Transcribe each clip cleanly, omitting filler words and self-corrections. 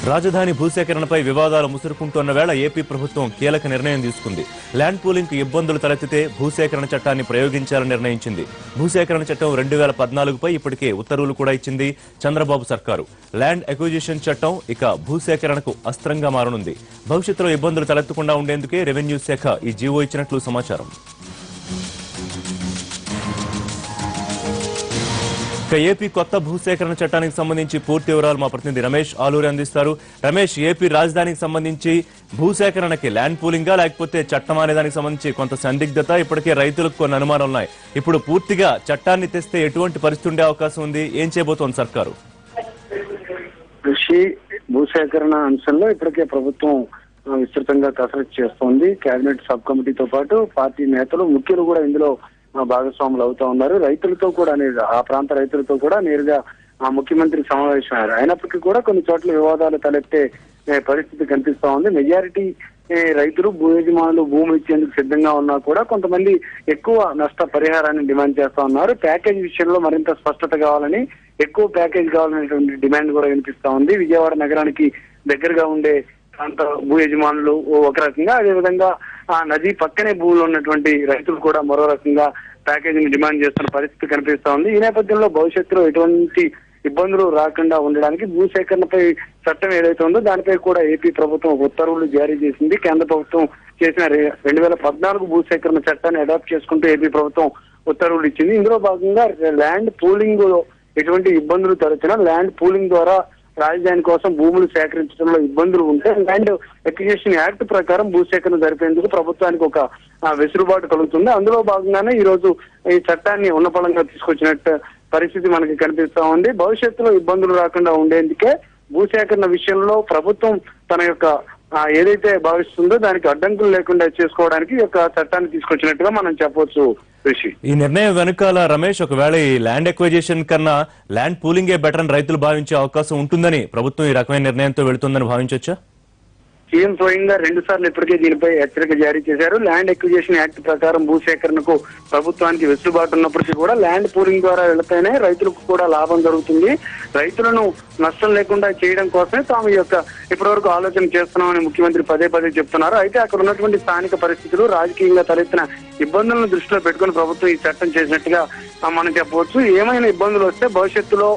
రాజధాని భూసేకరణపై వివాదాలు ముసురుకుంటున్న వేళ ఏపీ ప్రభుత్వం కీలక నిర్ణయం తీసుకుంది. ల్యాండ్ పూలింగ్ కు ఇబ్బందులు తలెత్తితే భూసేకరణ చట్టాన్ని ప్రయోగించాలని నిర్ణయించింది. భూసేకరణ చట్టం 2014పై ఇప్పటికే ఉత్తర్వులు కూడా ఇచ్చింది చంద్రబాబు సర్కారు. ల్యాండ్ అక్విజిషన్ చట్టం ఇక భూసేకరణకు అస్త్రంగా మారనుంది. భవిష్యత్తులో ఇబ్బందులు తలెత్తకుండా ఉండేందుకే రెవెన్యూ శాఖ ఈ జీవో ఇచ్చినట్లు సమాచారం. ఏపీ కొత్త భూసేకరణ చట్టానికి సంబంధించి పూర్తి వివరాలు మా ప్రతినిధి రమేష్ ఆలూరి అందిస్తారు. రమేష్, ఏపీ రాజధానికి సంబంధించి భూసేకరణకి ల్యాండ్ పూలింగా లేకపోతే చట్టం అనే దానికి సంబంధించి కొంత సందిగ్ధత, ఇప్పటికే రైతులకు కొన్ని అనుమానాలు ఉన్నాయి. ఇప్పుడు పూర్తిగా చట్టాన్ని తెస్తే ఎటువంటి పరిస్థితి ఉండే అవకాశం ఉంది? ఏం చేయబోతోంది సర్కారు? కృషి భూసేకరణ అంశంలో ఇప్పటికే ప్రభుత్వం విస్తృతంగా కసరత్తు చేస్తోంది. కేబినెట్ సబ్ కమిటీతో పాటు పార్టీ నేతలు ముఖ్యులు కూడా ఇందులో భాగస్వాములు అవుతా ఉన్నారు. రైతులతో కూడా ఆ ప్రాంత రైతులతో కూడా నేరుగా ముఖ్యమంత్రి సమావేశమయ్యారు. అయినప్పటికీ కూడా కొన్ని చోట్ల వివాదాలు తలెత్తే పరిస్థితి కనిపిస్తా ఉంది. మెజారిటీ రైతులు భూ యజమానులు భూములు ఇచ్చేందుకు సిద్ధంగా ఉన్నా కూడా కొంతమంది ఎక్కువ నష్ట పరిహారాన్ని డిమాండ్ చేస్తా ఉన్నారు. ప్యాకేజ్ విషయంలో మరింత స్పష్టత కావాలని, ఎక్కువ ప్యాకేజ్ కావాలనేటువంటి డిమాండ్ కూడా వినిపిస్తా ఉంది. విజయవాడ నగరానికి దగ్గరగా ఉండే ప్రాంత భూ యజమానులు ఒక రకంగా, అదేవిధంగా ఆ నది పక్కనే భూములు ఉన్నటువంటి రైతులు కూడా మరో రకంగా ప్యాకేజీని డిమాండ్ చేస్తున్న పరిస్థితి కనిపిస్తా ఉంది. ఈ నేపథ్యంలో భవిష్యత్తులో ఎటువంటి ఇబ్బందులు రాకుండా ఉండడానికి భూసేకరణపై చట్టం ఏదైతే ఉందో దానిపై కూడా ఏపీ ప్రభుత్వం ఉత్తర్వులు జారీ చేసింది. కేంద్ర ప్రభుత్వం చేసిన 2014 భూసేకరణ చట్టాన్ని అడాప్ట్ చేసుకుంటూ ఏపీ ప్రభుత్వం ఉత్తర్వులు ఇచ్చింది. ఇందులో భాగంగా ల్యాండ్ పూలింగ్ లో ఎటువంటి ఇబ్బందులు తలెత్తినా ల్యాండ్ పూలింగ్ ద్వారా రాజధాని కోసం భూములు సేకరించడంలో ఇబ్బందులు ఉంటే ల్యాండ్ అక్విజిషన్ యాక్ట్ ప్రకారం భూసేకరణ జరిపేందుకు ప్రభుత్వానికి ఒక వెసులుబాటు కలుగుతుంది. అందులో భాగంగానే ఈ రోజు ఈ చట్టాన్ని ఉన్నపళంగా తీసుకొచ్చినట్టు పరిస్థితి మనకి కనిపిస్తా ఉంది. భవిష్యత్తులో ఇబ్బందులు రాకుండా ఉండేందుకే భూసేకరణ విషయంలో ప్రభుత్వం తన యొక్క ఏదైతే భావిస్తుందో దానికి అడ్డంకులు లేకుండా చేసుకోవడానికి ఈ యొక్క చట్టాన్ని తీసుకొచ్చినట్టుగా మనం చెప్పవచ్చు. ఈ నిర్ణయం వెనుకాల రమేష్, ఒకవేళ ఈ ల్యాండ్ ఎక్విజిషన్ కన్నా ల్యాండ్ పూలింగే బెటర్ అని రైతులు భావించే అవకాశం ఉంటుందని ప్రభుత్వం ఈ రకమైన నిర్ణయంతో వెళుతుందని భావించవచ్చా? సీఎం స్వయంగా 2 సార్లు ఇప్పటికే దీనిపై హెచ్చరిక జారీ చేశారు. ల్యాండ్ ఎక్విజిషన్ యాక్ట్ ప్రకారం భూసేకరణకు ప్రభుత్వానికి వెసులుబాటు ఉన్నప్పటికీ కూడా ల్యాండ్ పూలింగ్ ద్వారా వెళితేనే రైతులకు కూడా లాభం జరుగుతుంది. రైతులను నష్టం లేకుండా చేయడం కోసమే తాము ఈ యొక్క ఇప్పటివరకు ఆలోచన చేస్తున్నామని ముఖ్యమంత్రి పదే పదే చెప్తున్నారు. అయితే అక్కడ ఉన్నటువంటి స్థానిక పరిస్థితులు, రాజకీయంగా తలెత్తిన ఇబ్బందులను దృష్టిలో పెట్టుకుని ప్రభుత్వం ఈ చట్టం చేసినట్టుగా మనం చెప్పవచ్చు. ఏమైనా ఇబ్బందులు వస్తే భవిష్యత్తులో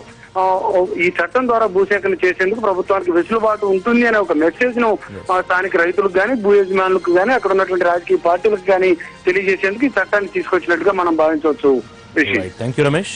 ఈ చట్టం ద్వారా భూసేకరణ చేసేందుకు ప్రభుత్వానికి వెసులుబాటు ఉంటుంది అనే ఒక మెసేజ్ ను స్థానిక రైతులకు కానీ, భూ యజమానులకు కానీ, అక్కడ ఉన్నటువంటి రాజకీయ పార్టీలకు కానీ తెలియజేసేందుకు ఈ చట్టాన్ని తీసుకొచ్చినట్టుగా మనం భావించవచ్చు. థాంక్యూ రమేష్.